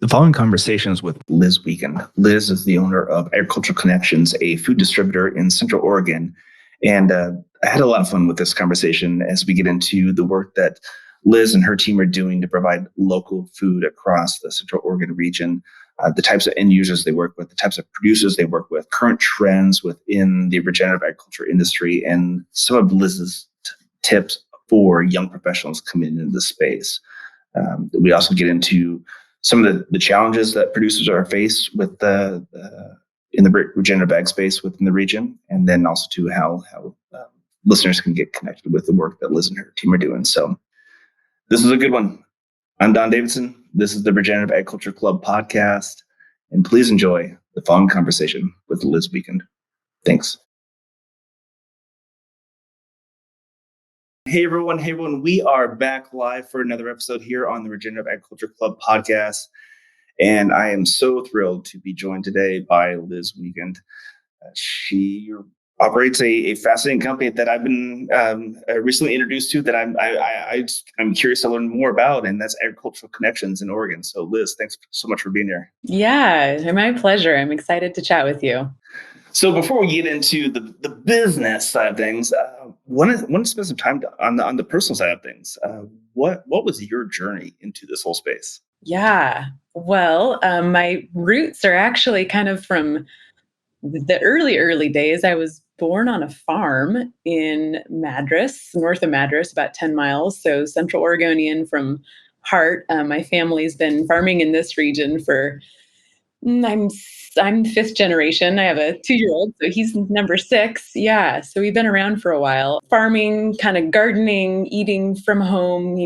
The following conversation is with Liz Weigand. Liz is the owner of Agricultural Connections, a food distributor in Central Oregon. And I had a lot of fun with this conversation as we get into the work that Liz and her team are doing to provide local food across the Central Oregon region, the types of end users they work with, the types of producers they work with, current trends within the regenerative agriculture industry, and some of Liz's tips for young professionals coming into the space. We also get into some of the challenges that producers are faced with in the regenerative ag space within the region, and then also to how listeners can get connected with the work that Liz and her team are doing. So this is a good one. I'm Don Davidson. This is the Regenerative Agriculture Club podcast, and please enjoy the following conversation with Liz Weigand. Thanks. Hey everyone. We are back live for another episode here on the Regenerative Agriculture Club podcast. And I am so thrilled to be joined today by Liz Weigand. She operates a fascinating company that I've been recently introduced to that I'm curious to learn more about, and that's Agricultural Connections in Oregon. So Liz, thanks so much for being here. Yeah, my pleasure. I'm excited to chat with you. So before we get into the business side of things, want to spend some time on the personal side of things. What was your journey into this whole space? Yeah, well, my roots are actually kind of from the early days. I was born on a farm in Madras, north of Madras, about 10 miles. So Central Oregonian from heart. My family's been farming in this region for I'm fifth generation. I have a 2-year-old, so he's number 6. Yeah, so we've been around for a while. Farming, kind of gardening, eating from home,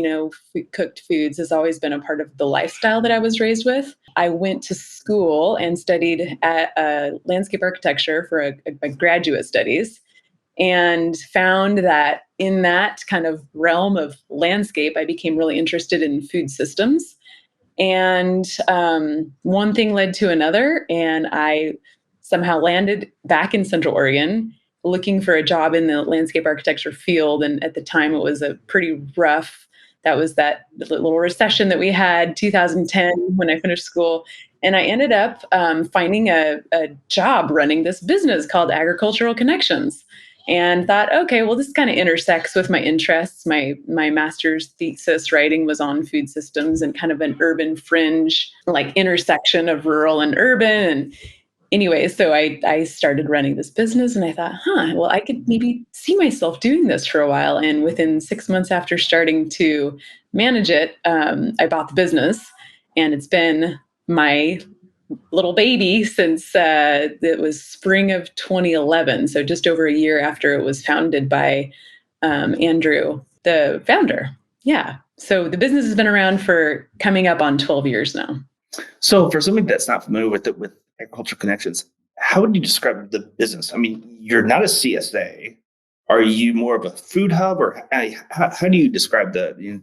cooked foods has always been a part of the lifestyle that I was raised with. I went to school and studied at landscape architecture for a graduate studies, and found that in that kind of realm of landscape, I became really interested in food systems. And one thing led to another, and I somehow landed back in Central Oregon looking for a job in the landscape architecture field. And at the time, it was a pretty rough, that was that little recession that we had, 2010, when I finished school. And I ended up finding a job running this business called Agricultural Connections. And thought, okay, well, this kind of intersects with my interests. My master's thesis writing was on food systems and kind of an urban fringe, like intersection of rural and urban. And anyway, so I started running this business, and I thought, well, I could maybe see myself doing this for a while. And within 6 months after starting to manage it, I bought the business, and it's been my little baby since it was spring of 2011. So just over a year after it was founded by Andrew, the founder. Yeah. So the business has been around for coming up on 12 years now. So for somebody that's not familiar with Agricultural Connections, how would you describe the business? I mean, you're not a CSA. Are you more of a food hub, or how do you describe the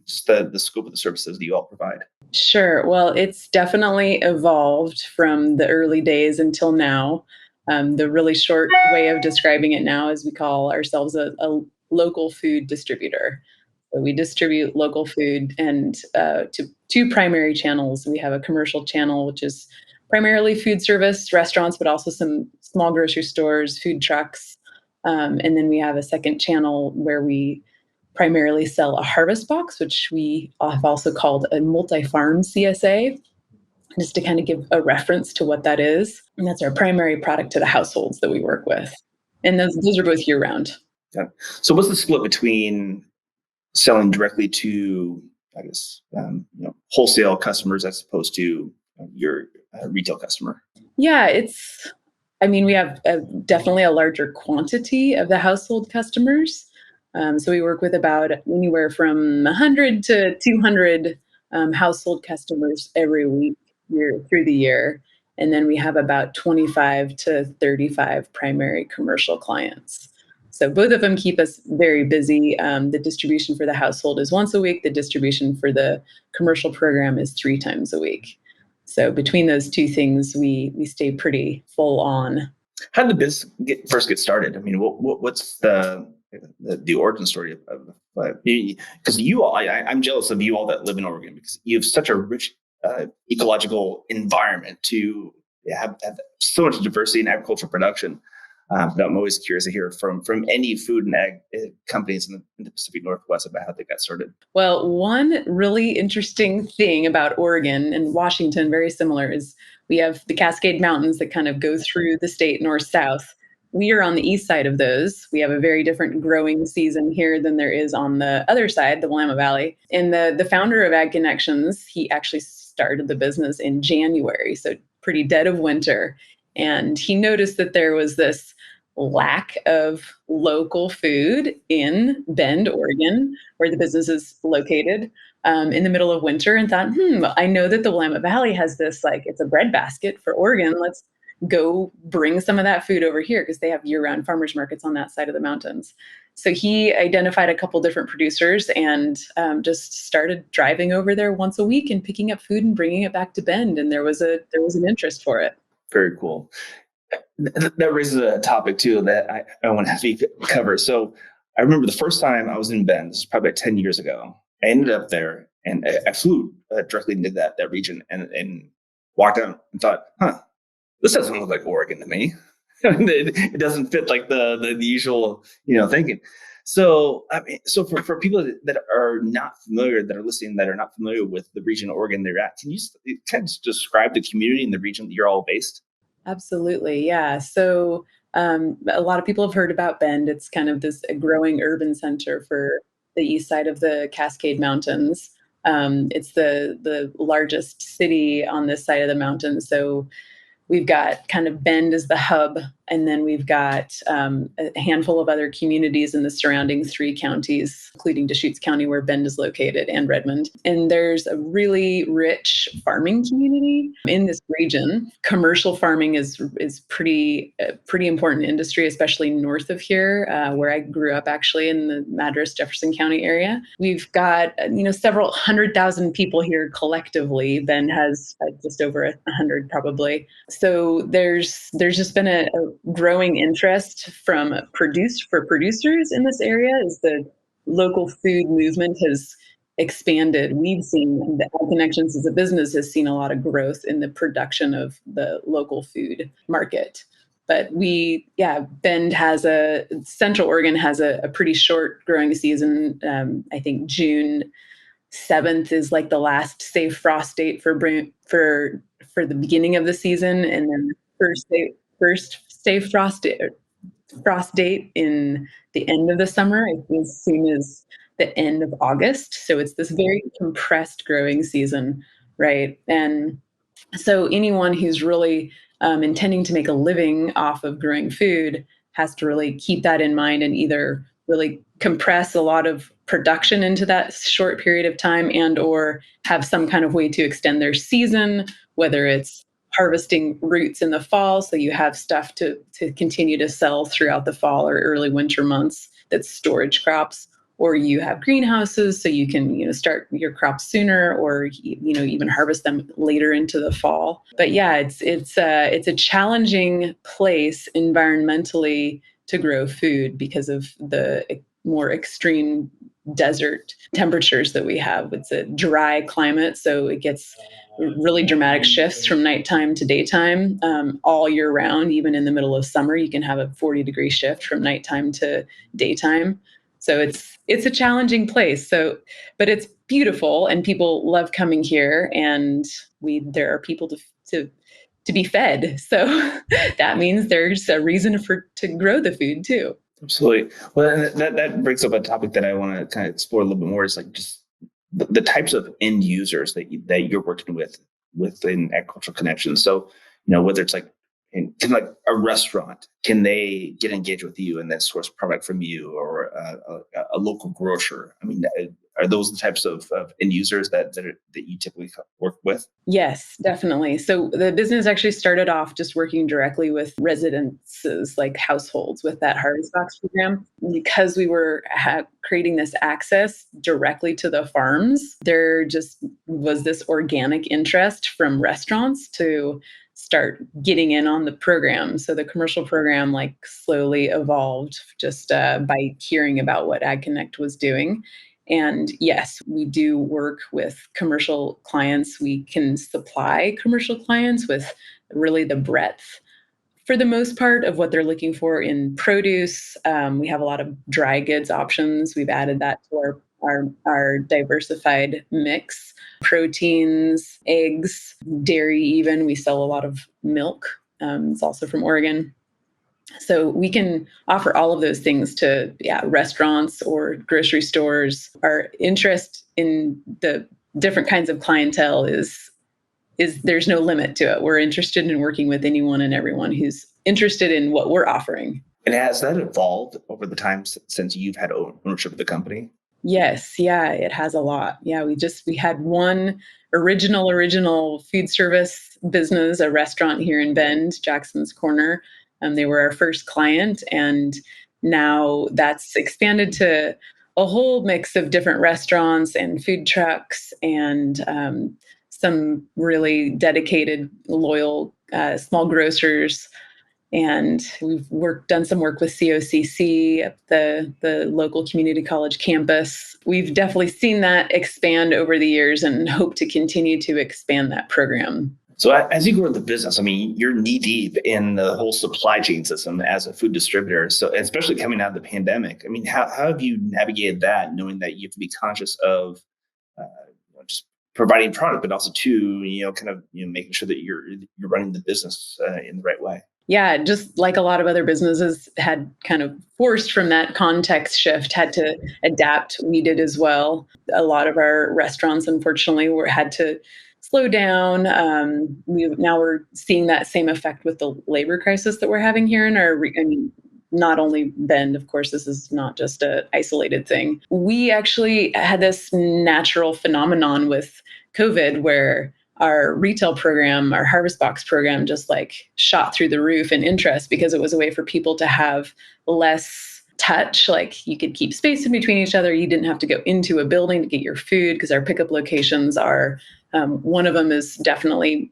scope of the services that you all provide? Sure. Well, it's definitely evolved from the early days until now. The really short way of describing it now is we call ourselves a local food distributor. So we distribute local food, and to 2 primary channels. We have a commercial channel, which is primarily food service, restaurants, but also some small grocery stores, food trucks. And then we have a second channel where we primarily sell a harvest box, which we have also called a multi-farm CSA, just to kind of give a reference to what that is. And that's our primary product to the households that we work with. And those are both year round. Yeah. So what's the split between selling directly to, I guess, wholesale customers as opposed to your retail customer? Yeah, we have definitely a larger quantity of the household customers. So we work with about anywhere from 100 to 200 household customers every week through the year. And then we have about 25 to 35 primary commercial clients. So both of them keep us very busy. The distribution for the household is once a week. The distribution for the commercial program is 3 times a week. So between those 2 things, we stay pretty full on. How did the business first get started? I mean, what's the origin story of because you all, I'm jealous of you all that live in Oregon, because you have such a rich ecological environment to have so much diversity in agricultural production. But I'm always curious to hear from any food and ag companies in the Pacific Northwest about how they got started. Well, one really interesting thing about Oregon and Washington, very similar, is we have the Cascade Mountains that kind of go through the state north south. We are on the east side of those. We have a very different growing season here than there is on the other side, the Willamette Valley. And the founder of Ag Connections, he actually started the business in January, so pretty dead of winter. And he noticed that there was this lack of local food in Bend, Oregon, where the business is located, in the middle of winter, and thought, I know that the Willamette Valley has this, like, it's a breadbasket for Oregon. Let's go bring some of that food over here because they have year-round farmers markets on that side of the mountains. So he identified a couple different producers and just started driving over there once a week and picking up food and bringing it back to Bend. And there was an interest for it. Very cool. That raises a topic too that I want to have you cover. So I remember the first time I was in Bend, this is probably 10 years ago. I ended up there and I flew directly into that region and walked out and thought, this doesn't look like Oregon to me. It doesn't fit like the usual, thinking. So, I mean, so for people that are not familiar, that are listening, that are not familiar with the region of Oregon they're at, can you kind of describe the community and the region that you're all based? Absolutely. Yeah. So a lot of people have heard about Bend. It's kind of this a growing urban center for the east side of the Cascade Mountains. It's the largest city on this side of the mountain. So we've got kind of Bend as the hub, and then we've got a handful of other communities in the surrounding 3 counties, including Deschutes County, where Bend is located, and Redmond. And there's a really rich farming community in this region. Commercial farming is pretty important industry, especially north of here, where I grew up, actually, in the Madras, Jefferson County area. We've got several 100,000 people here collectively. Bend has just over 100 probably. So there's just been a growing interest for producers in this area as the local food movement has expanded. We've seen the Ag Connections as a business has seen a lot of growth in the production of the local food market. But Bend Central Oregon has a pretty short growing season. I think June 7th is like the last safe frost date for the beginning of the season, and then the first safe frost date in the end of the summer, I think, as soon as the end of August. So it's this very compressed growing season, right? And so anyone who's really intending to make a living off of growing food has to really keep that in mind and either really compress a lot of production into that short period of time and or have some kind of way to extend their season, whether it's harvesting roots in the fall so you have stuff to continue to sell throughout the fall or early winter months, that's storage crops, or you have greenhouses so you can start your crops sooner or even harvest them later into the fall. But yeah, it's a challenging place environmentally to grow food because of the more extreme desert temperatures that we have. It's a dry climate, so it gets really dramatic shifts from nighttime to daytime all year round. Even in the middle of summer, you can have a 40-degree shift from nighttime to daytime. So it's a challenging place. So, but it's beautiful, and people love coming here, and there are people to be fed. So that means there's a reason to grow the food too. Absolutely. Well, and that brings up a topic that I want to kind of explore a little bit more. Is like just the types of end users that you're working with within Agricultural Connections. So, whether it's like like a restaurant, can they get engaged with you and then source product from you, or a local grocer? I mean, are those the types of end users that you typically work with? Yes, definitely. So the business actually started off just working directly with residences, like households, with that Harvest Box program. Because we were creating this access directly to the farms, there just was this organic interest from restaurants to start getting in on the program. So the commercial program slowly evolved just by hearing about what Ag Connect was doing. And yes, we do work with commercial clients. We can supply commercial clients with really the breadth, for the most part, of what they're looking for in produce. We have a lot of dry goods options. We've added that to our diversified mix. Proteins, eggs, dairy, even. We sell a lot of milk. It's also from Oregon. So we can offer all of those things to restaurants or grocery stores. Our interest in the different kinds of clientele is there's no limit to it. We're interested in working with anyone and everyone who's interested in what we're offering. And has that evolved over the time since you've had ownership of the company? Yes, yeah, it has a lot. Yeah, we had one original food service business, a restaurant here in Bend, Jackson's Corner. They were our first client, and now that's expanded to a whole mix of different restaurants and food trucks and some really dedicated, loyal small grocers. And we've done some work with COCC at the local community college campus. We've definitely seen that expand over the years and hope to continue to expand that program. So as you grow the business, I mean, you're knee deep in the whole supply chain system as a food distributor. So especially coming out of the pandemic, I mean, how have you navigated that, knowing that you have to be conscious of just providing product, but also to kind of making sure that you're running the business in the right way? Yeah, just like a lot of other businesses had kind of forced from that context shift, had to adapt. We did as well. A lot of our restaurants, unfortunately, had to slow down. Now we're seeing that same effect with the labor crisis that we're having here in I mean, not only Bend, of course, this is not just an isolated thing. We actually had this natural phenomenon with COVID where our retail program, our Harvest Box program, just like shot through the roof in interest because it was a way for people to have less touch. Like you could keep space in between each other. You didn't have to go into a building to get your food because our pickup locations are, one of them is definitely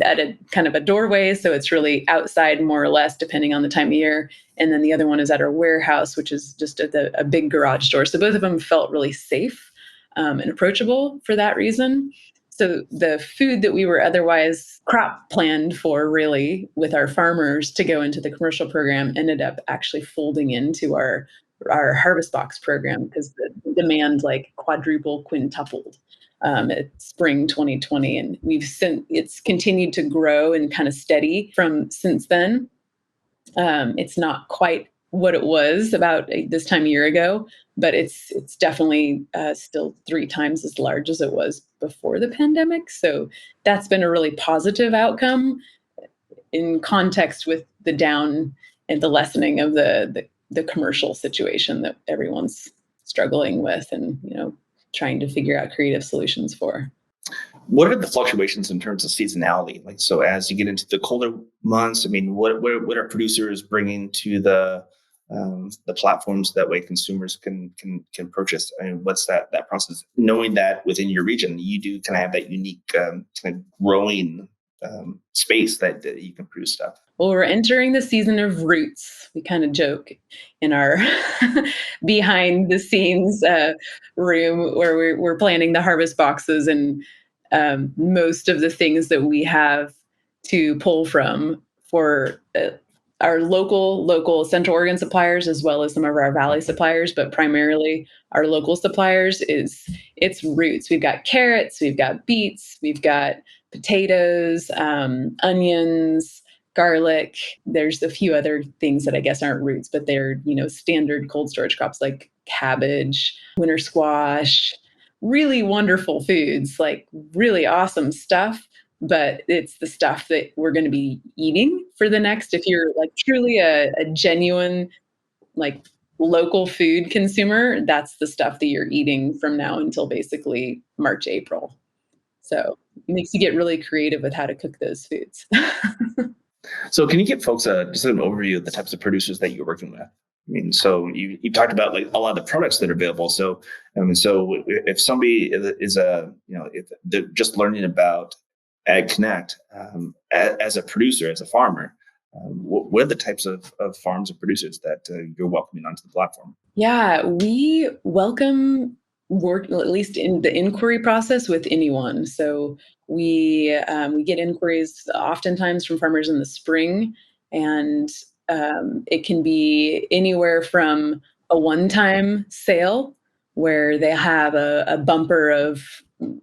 at a kind of a doorway. So it's really outside more or less, depending on the time of year. And then the other one is at our warehouse, which is just at a big garage door. So both of them felt really safe and approachable for that reason. So the food that we were otherwise crop planned for, really, with our farmers to go into the commercial program, ended up actually folding into our Harvest Box program because the demand like quintupled at spring 2020, and it's continued to grow and kind of steady from since then. It's not quite what it was about this time a year ago, but it's definitely still 3 times as large as it was before the pandemic. So that's been a really positive outcome in context with the down and the lessening of the commercial situation that everyone's struggling with and trying to figure out creative solutions for. What are the fluctuations in terms of seasonality? Like, so as you get into the colder months, I mean, what are producers bringing to the platforms that way consumers can purchase? I mean, what's that process? Knowing that within your region, you do kind of have that unique kind of growing space that you can produce stuff. Well, we're entering the season of roots. We kind of joke in our behind the scenes room where we're planning the harvest boxes, and most of the things that we have to pull from for our local Central Oregon suppliers, as well as some of our Valley suppliers, but primarily our local suppliers, it's roots. We've got carrots, we've got beets, we've got potatoes, onions, garlic. There's a few other things that I guess aren't roots, but they're, standard cold storage crops like cabbage, winter squash, really wonderful foods, like really awesome stuff. But it's the stuff that we're going to be eating for the next, if you're like truly a genuine, like local food consumer, that's the stuff that you're eating from now until basically March, April. So it makes you get really creative with how to cook those foods. So can you give folks just an overview of the types of producers that you're working with? I mean, so you talked about like a lot of the products that are available. So, so if somebody is if they're just learning about Ag Connect as a producer, as a farmer, what are the types of farms and producers that you're welcoming onto the platform? Yeah, we welcome work, at least in the inquiry process, with anyone. So we get inquiries oftentimes from farmers in the spring, and it can be anywhere from a one-time sale where they have a bumper of,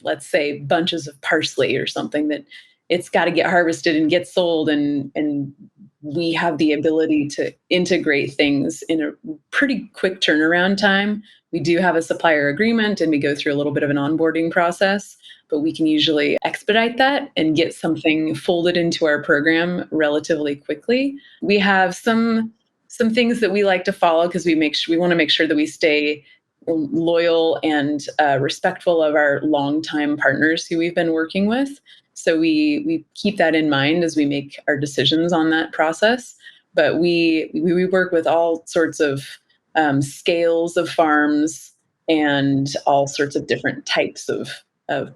let's say, bunches of parsley or something that it's got to get harvested and get sold, and we have the ability to integrate things in a pretty quick turnaround time. We do have a supplier agreement and we go through a little bit of an onboarding process, but we can usually expedite that and get something folded into our program relatively quickly. We have some things that we like to follow because we want to make sure that we stay loyal and respectful of our longtime partners who we've been working with. So we keep that in mind as we make our decisions on that process. But we work with all sorts of scales of farms and all sorts of different types of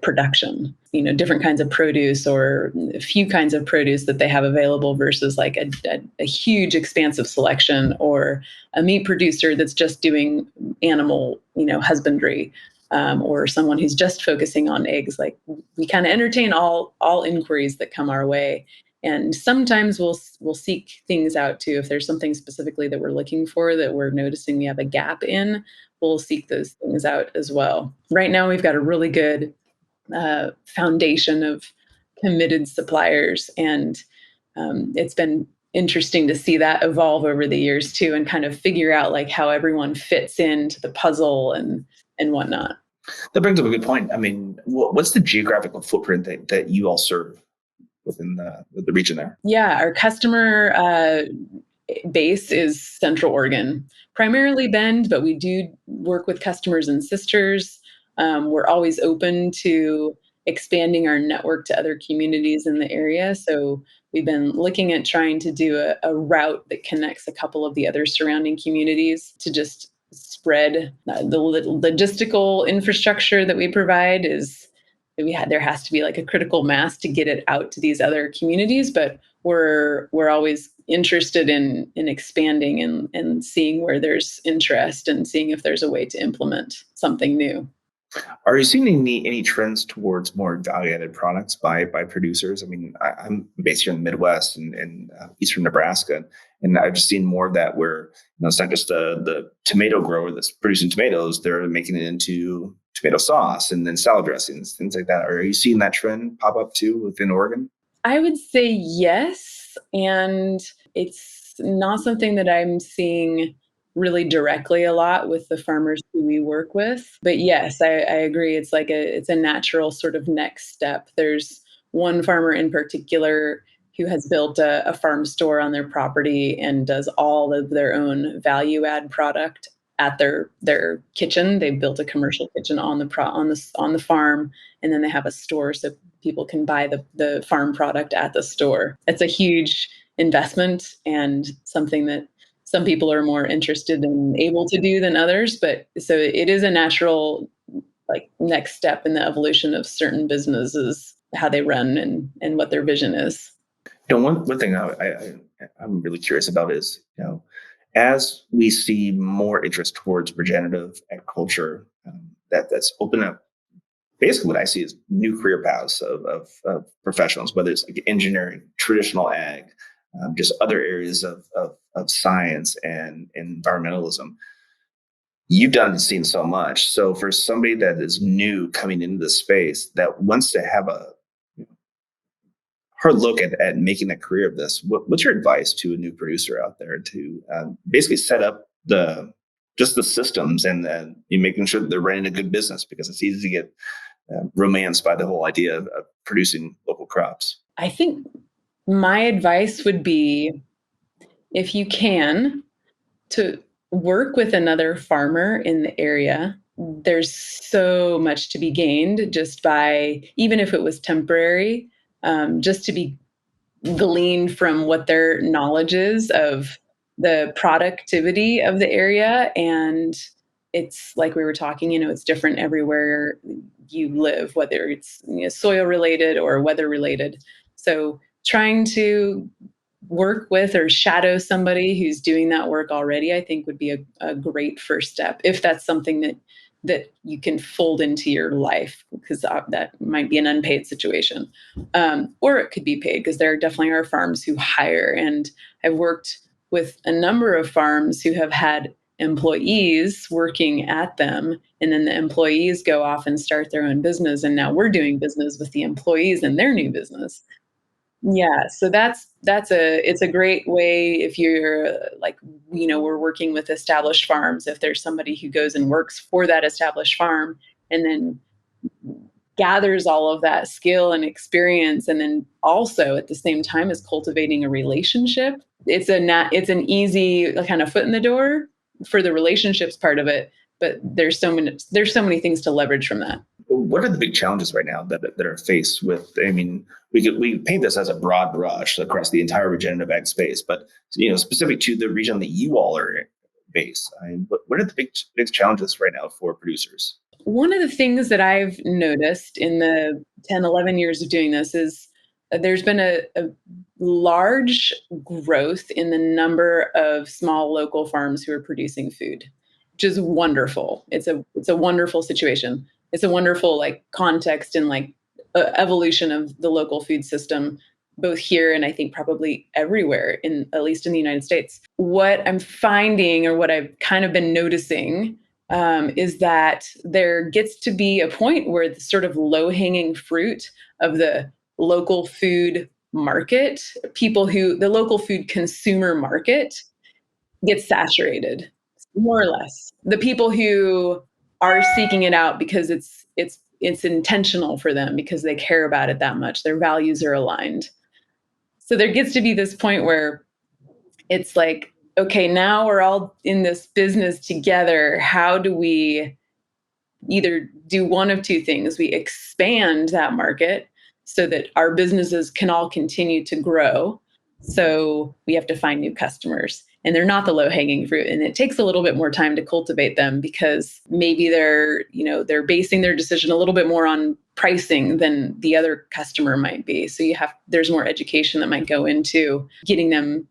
production, different kinds of produce or a few kinds of produce that they have available versus like a huge expansive selection, or a meat producer that's just doing animal, husbandry, or someone who's just focusing on eggs. Like, we kind of entertain all inquiries that come our way. And sometimes we'll seek things out too. If there's something specifically that we're looking for that we're noticing we have a gap in, we'll seek those things out as well. Right now, we've got a really good foundation of committed suppliers, and it's been interesting to see that evolve over the years too, and kind of figure out like how everyone fits into the puzzle and whatnot. That brings up a good point. I mean, what's the geographical footprint that you all serve within the region there? Yeah, our customer base is Central Oregon, primarily Bend, but we do work with customers and sisters. We're always open to expanding our network to other communities in the area. So we've been looking at trying to do a route that connects a couple of the other surrounding communities to just spread the logistical infrastructure that we provide. There has to be like a critical mass to get it out to these other communities, but we're always interested in expanding and seeing where there's interest and seeing if there's a way to implement something new. Are you seeing any trends towards more value-added products by producers? I mean, I'm based here in the Midwest and eastern Nebraska, and I've just seen more of that where it's not just the tomato grower that's producing tomatoes; they're making it into tomato sauce and then salad dressings, things like that. Are you seeing that trend pop up too within Oregon? I would say yes, and it's not something that I'm seeing really directly a lot with the farmers who we work with. But yes, I agree. It's a natural sort of next step. There's one farmer in particular who has built a farm store on their property and does all of their own value add product at their kitchen. They built a commercial kitchen on the farm, and then they have a store so people can buy the farm product at the store. It's a huge investment and something that some people are more interested and able to do than others. But so it is a natural like next step in the evolution of certain businesses, how they run and what their vision is. One thing I'm really curious about is as we see more interest towards regenerative agriculture, that's opened up basically what I see is new career paths of professionals, whether it's like engineering, traditional ag, just other areas of science and environmentalism. You've done and seen so much. So for somebody that is new coming into the space that wants to have a hard look at making a career of this, what's your advice to a new producer out there to basically set up the systems and then you making sure that they're running a good business, because it's easy to get romanced by the whole idea of producing local crops. I think my advice would be, if you can, to work with another farmer in the area. There's so much to be gained just by, even if it was temporary, just to be gleaned from what their knowledge is of the productivity of the area. And it's like we were talking, it's different everywhere you live, whether it's soil related or weather related. So trying to work with or shadow somebody who's doing that work already, I think would be a great first step if that's something that that you can fold into your life, because that might be an unpaid situation. Or it could be paid, because there definitely are farms who hire. And I've worked with a number of farms who have had employees working at them, and then the employees go off and start their own business, and now we're doing business with the employees and their new business. Yeah, so that's a it's a great way if you're like, we're working with established farms. If there's somebody who goes and works for that established farm and then gathers all of that skill and experience, and then also at the same time is cultivating a relationship, it's an easy kind of foot in the door for the relationships part of it. But there's so many things to leverage from that. What are the big challenges right now that are faced with? I mean, we paint this as a broad brush across the entire regenerative ag space, but specific to the region that you all are based. What are the big challenges right now for producers? One of the things that I've noticed in the 10, 11 years of doing this is there's been a large growth in the number of small local farms who are producing food, which is wonderful. It's a wonderful situation. It's a wonderful like context and like evolution of the local food system, both here and I think probably everywhere, in at least in the United States. What I'm finding, or what I've kind of been noticing, is that there gets to be a point where the sort of low hanging fruit of the local food market, the local food consumer market, gets saturated, more or less. The people who are seeking it out because it's intentional for them, because they care about it that much, their values are aligned. So there gets to be this point where it's like, okay, now we're all in this business together. How do we either do one of two things? We expand that market so that our businesses can all continue to grow. So we have to find new customers, and they're not the low hanging fruit. And it takes a little bit more time to cultivate them, because maybe they're basing their decision a little bit more on pricing than the other customer might be. So there's more education that might go into getting them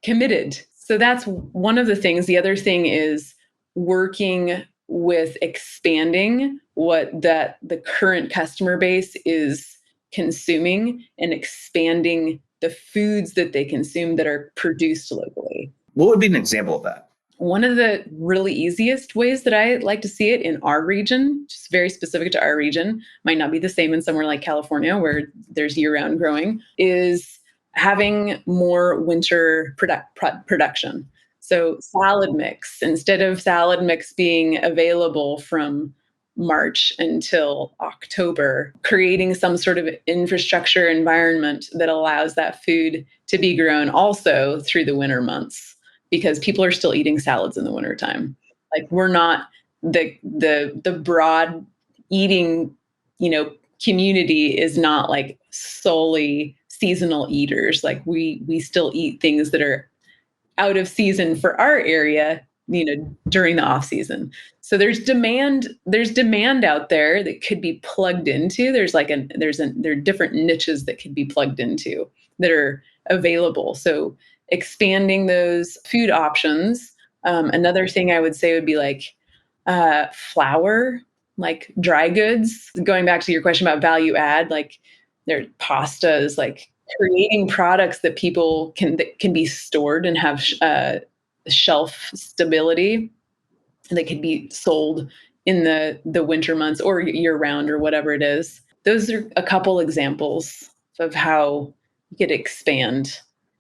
committed. So that's one of the things. The other thing is working with expanding the current customer base is consuming, and expanding the foods that they consume that are produced locally. What would be an example of that? One of the really easiest ways that I like to see it in our region, just very specific to our region, might not be the same in somewhere like California where there's year-round growing, is having more winter production. So salad mix, instead of salad mix being available from March until October, creating some sort of infrastructure environment that allows that food to be grown also through the winter months, because people are still eating salads in the wintertime. Like, we're not the broad eating, community is not like solely seasonal eaters. Like, we still eat things that are out of season for our area, during the off season. So there's demand out there that could be plugged into. There are different niches that could be plugged into that are available. So expanding those food options. Another thing I would say would be like flour, like dry goods. Going back to your question about value add, like their pastas, like creating products that can be stored and have shelf stability, and that could be sold in the winter months or year round or whatever it is. Those are a couple examples of how you could expand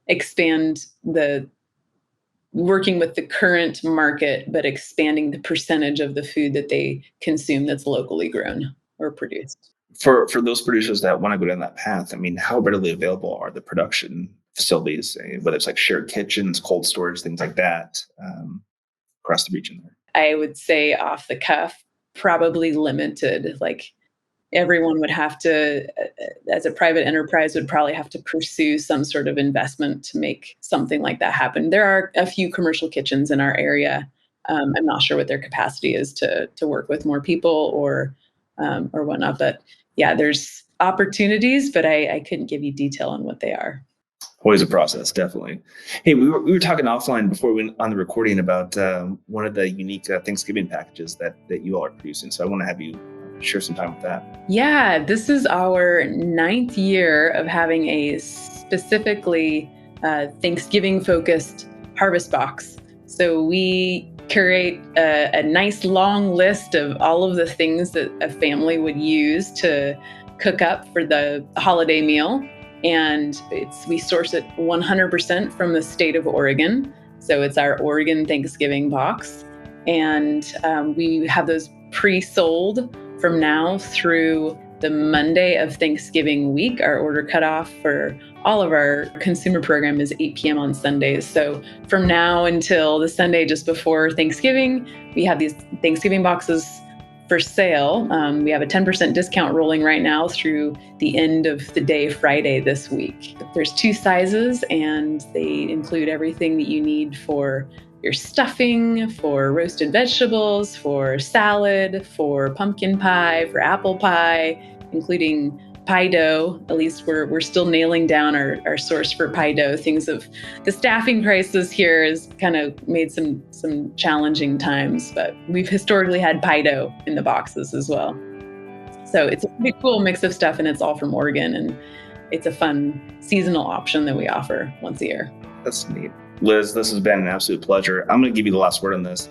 the working with the current market, but expanding the percentage of the food that they consume that's locally grown or produced. For those producers that want to go down that path, I mean, how readily available are the production facilities, whether it's like shared kitchens, cold storage, things like that, across the region there? I would say off the cuff, probably limited. Like, everyone would have to, as a private enterprise, would probably have to pursue some sort of investment to make something like that happen. There are a few commercial kitchens in our area. I'm not sure what their capacity is to work with more people or whatnot. But yeah, there's opportunities, but I couldn't give you detail on what they are. Always a process, definitely. Hey, we were talking offline before we went on the recording about one of the unique Thanksgiving packages that you all are producing. So I want to have you share some time with that. Yeah, this is our 9th year of having a specifically Thanksgiving focused harvest box. So we curate a nice long list of all of the things that a family would use to cook up for the holiday meal. And we source it 100% from the state of Oregon. So it's our Oregon Thanksgiving box. And we have those pre-sold from now through the Monday of Thanksgiving week. Our order cutoff for all of our consumer program is 8 p.m. on Sundays. So from now until the Sunday just before Thanksgiving, we have these Thanksgiving boxes for sale. We have a 10% discount rolling right now through the end of the day Friday this week. There's 2 sizes, and they include everything that you need for your stuffing, for roasted vegetables, for salad, for pumpkin pie, for apple pie, including pie dough. At least we're still nailing down our source for pie dough. The staffing crisis here has kind of made some challenging times, but we've historically had pie dough in the boxes as well. So it's a pretty cool mix of stuff, and it's all from Oregon, and it's a fun seasonal option that we offer once a year. That's neat. Liz, this has been an absolute pleasure. I'm going to give you the last word on this.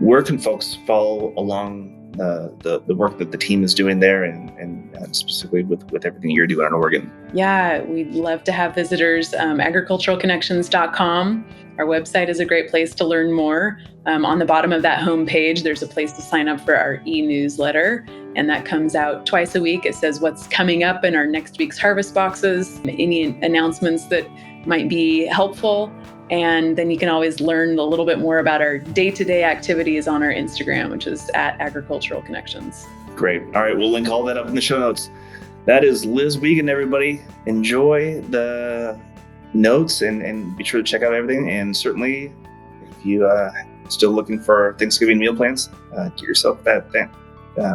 Where can folks follow along the work that the team is doing there, and specifically with everything you're doing in Oregon? Yeah, we'd love to have visitors. Agriculturalconnections.com. Our website is a great place to learn more. On the bottom of that homepage, there's a place to sign up for our e-newsletter, and that comes out twice a week. It says what's coming up in our next week's harvest boxes, any announcements that might be helpful. And then you can always learn a little bit more about our day-to-day activities on our Instagram, which is at Agricultural Connections. Great. All right, we'll link all that up in the show notes. That is Liz Weigand, everybody. Enjoy the notes and be sure to check out everything. And certainly, if you still looking for Thanksgiving meal plans, get yourself that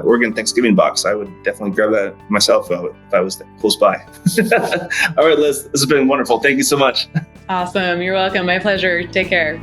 Oregon Thanksgiving box. I would definitely grab that myself if I was close by. All right, Liz, this has been wonderful. Thank you so much. Awesome. You're welcome. My pleasure. Take care.